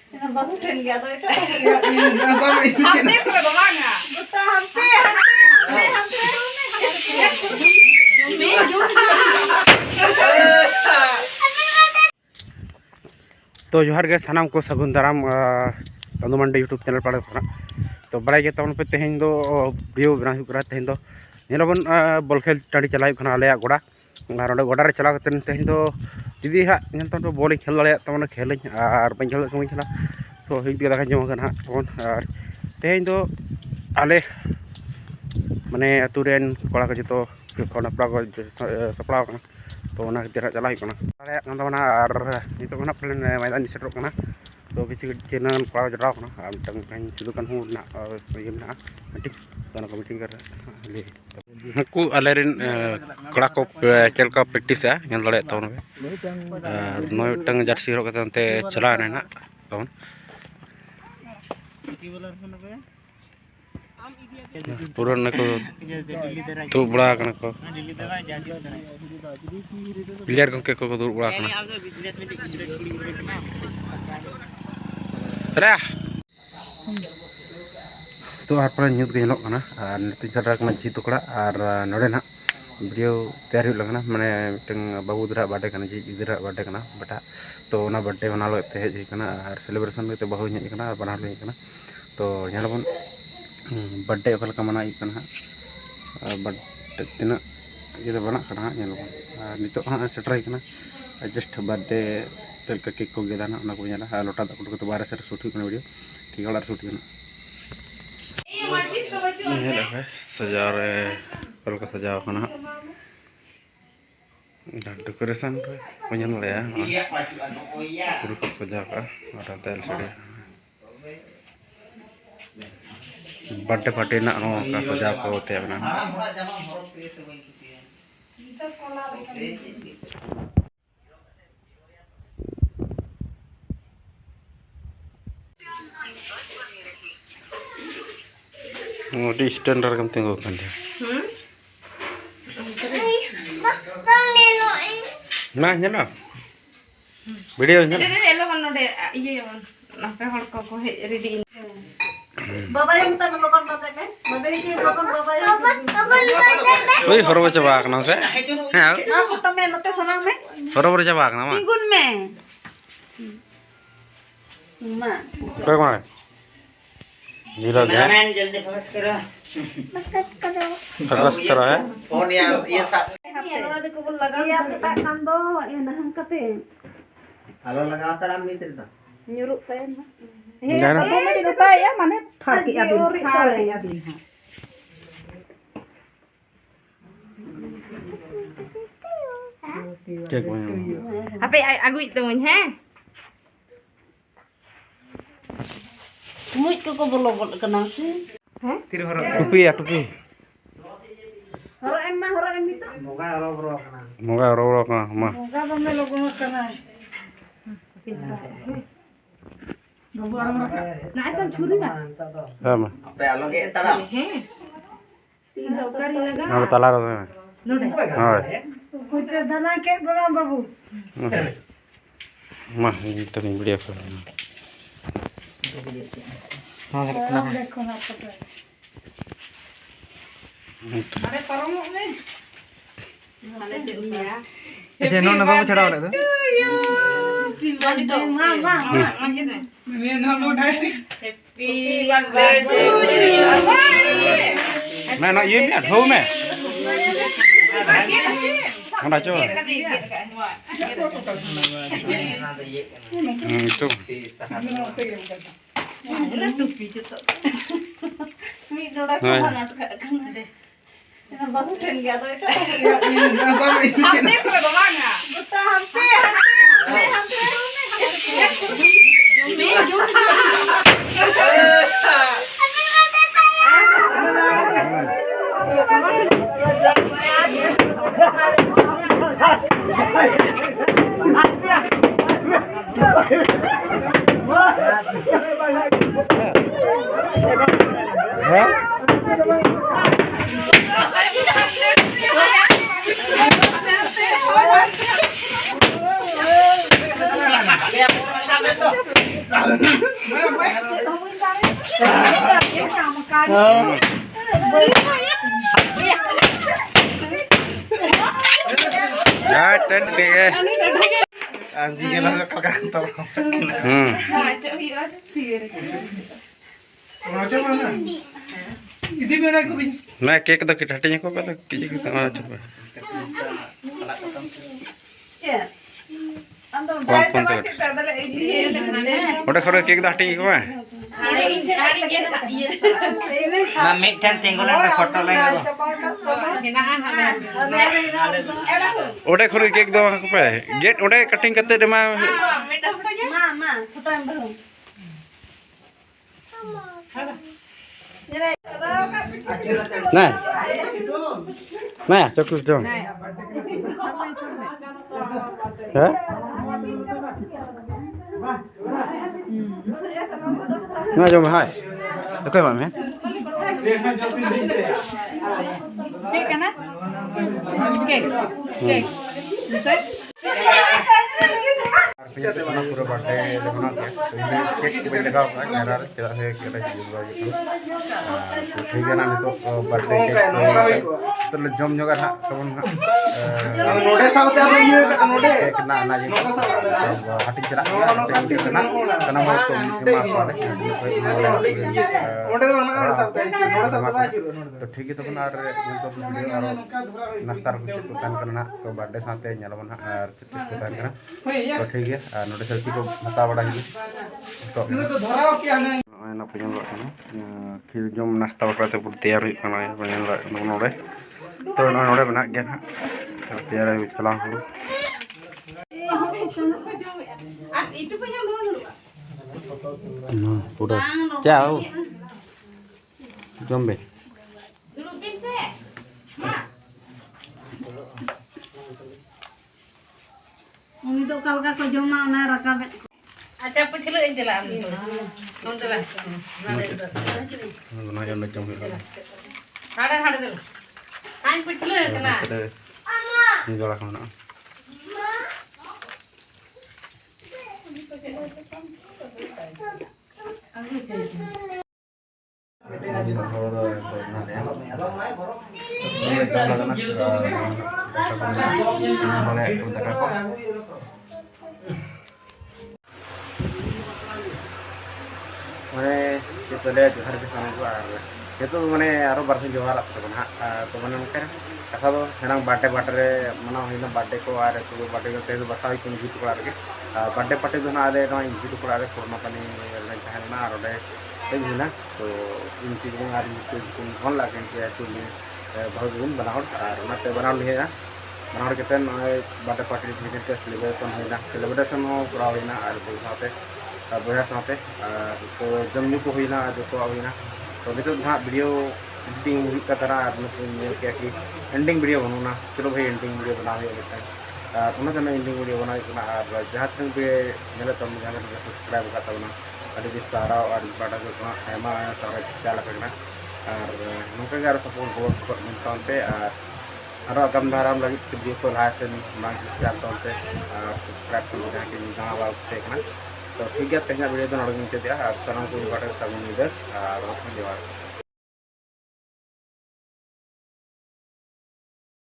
baru dan gak tahu itu. तो जोहार गे सानाम को सगुन दाराम तंदु मंडी यूट्यूब चैनल पड़े तो बड़ा गे तब पे तेहन दो वीडियो बना हुआ तेहन दो नेलबन बॉल खेल टाँडी चला आले गोड़ा और गोड़ा चला तेहन दो जुदी हाँ तो बॉल खेल दाड़ा तब खेल और बी खेल कमी खेला तो हिंदी दाका जमा हाँ तब और तेहन दो आले माने आतु रेन कड़ा को जो खपड़ा को सपड़ा तो खातिर चला दाड़ा और नितना प्लेन मैदान सेटरना तो किसी चेनल कड़ा जड़ा मिट्टी सिदु कान्हू मिट्टी को आलेन कड़ा को चल का प्रेक्टिस दाड़ा तब नई जर्सी हरते चला तब पुरान को तू बड़ा को प्लेयर गंके को दूर बड़ा तो आप न्यूज के हेलोना और नितिन जी टुकड़ा और नोड़े ना वीडियो तैयार लगना माने बाबू दरा बर्थडे जी गिदरा बर्थडे बेटा तो बर्थडे मना हजना और सेलिब्रेशन करते बाबू हजना और बना हजना तो बन बर्थडे अका मना बर्थडे तीना ये बना नित सेटर जस्ट बर्थडे चलका केक को गेदाना को लोटा दाक बारे से शूट वीडियो ठीक है शूट सजा रहे सजाव डेकोरेशन पूरा को सजा तेल साड़ी बर्थडे पार्टी ना सजा को तेना स्टैंडर्ड कम तिंगो ना ना वीडियो हरब चाबा से हरब चाबा जीरो जल्दी फोकस करो है फोन ये हेलो लगा तारा मित्र दा न्यूरुक पे ना हे तो या माने फाकी अबिन हां केक बन अबे आगुई तो हैं मुझ को बोलो कना से हैं तिर हरो टुपी हरो एम तो मोगा हरो कना मा मोगा बमे लोगो कना ना तो छुरी ना हां पे अलगे तला हैं तीन डोकरी लगा हां तला रो नोडे हां कुछ दाना के बड़ा बाबू मा तो वीडियो कर हां देखो ना फोटो अरे परमो में माने चलिया ऐसे नो ना बाबू छड़ा वाला तो हां हां मांगे दे मैं ना उठाए हैप्पी बर्थडे टू यू मैं ना ये में ढो में होना चो तो टुपी तो मी डोडा को नाट करना दे ना बाबू ट्रेन गया तो इतना हमने को बांगा गुस्सा हमसे मैं जो है Ya, tent deh. Anjingnya lah ke kantor. मैं केक तो किटाटे को पता कीजिए कि तमाम चुप है कौन तो उड़े खड़े केक दाटी को है मम्मी ठन सिंगल पे फोटो ले उड़े खड़े केक दो को पे गेट उड़े कटिंग करते दमा nah nah cukup dong hah nah jom hai oke mam ya cek kana cek bisa पूरा बर्थडे बना के केक भी लगा हुआ है मेरा चला है केरा जुलवा gitu तो ठीक है ना तो बर्थडे केक तो जम जगह ना तबन नोडे सावते आरो ये नोडे केक ना ना जी हटिंग चला ना kana mau तो मा पाले नोडे तो ना सावते नोडे सावते बाजू तो ठीक है तो यार तो वीडियो और नाश्ता को दुकान करना तो बर्थडे साथे nyalon और दुकान करना तो ठीक है नोडे सेल्फी को हता बड़ा है तो धराओ क्या है ना पेन लो ना फिर जम नाश्ता करते पूरा तैयार हो खाना पेन लो नोडे तो नोडे बना गया ना तैयार हो चला हूं पूरा क्या हो Jambey Uni to kalka ko joma na rakabe. Acha puchilo injela amni. Nondela. ना या मैं Jambey Hade dela. Kain puchilo kana. ini gala खाना मैंने kita lihat hari kesana itu itu मैंने आरो बारसिन जोहार तो बना तो मैंने मकर कथा तो हेनांग बाटे मना होइना बाटे को आरे तो बाटे को तेज बसाई को जीत को आरे बाटे पाटे तो ना आले ना जीत को आरे फोरना पानी लाइन कहना आरो दे ना तो इन चीज में आरे तो कौन लागे कि तो बहुत दिन बनाओ और ना ते बनाओ है ना बनाओ के तेन बाटे पाटे के सेलिब्रेशन हो पूरा होइना और साथे बोया साथे तो जमनु को होइना जो तो होइना तो नितो ना वीडियो एडिटिंग हुई का तरह आदमी क्या कि एंडिंग वीडियो बनाना चलो भाई एंडिंग वीडियो बना हुआ है उन्हें तो एंडिंग वीडियो बना और जहाँ तक भी मेरे तो मुझे सब्सक्राइब करता हूँ अभी भी सारा और बाटा जो आयमा सारा क्या लगना और नौकरी का सपोर्ट मिलता होते और अगम दाराम लगी वीडियो को लाइक चलता होते सब्सक्राइब कर जहाँ कि जहाँ बात देखना तो ठीक है तेज वीडियो तो नड़े और सारा को बाटा सब और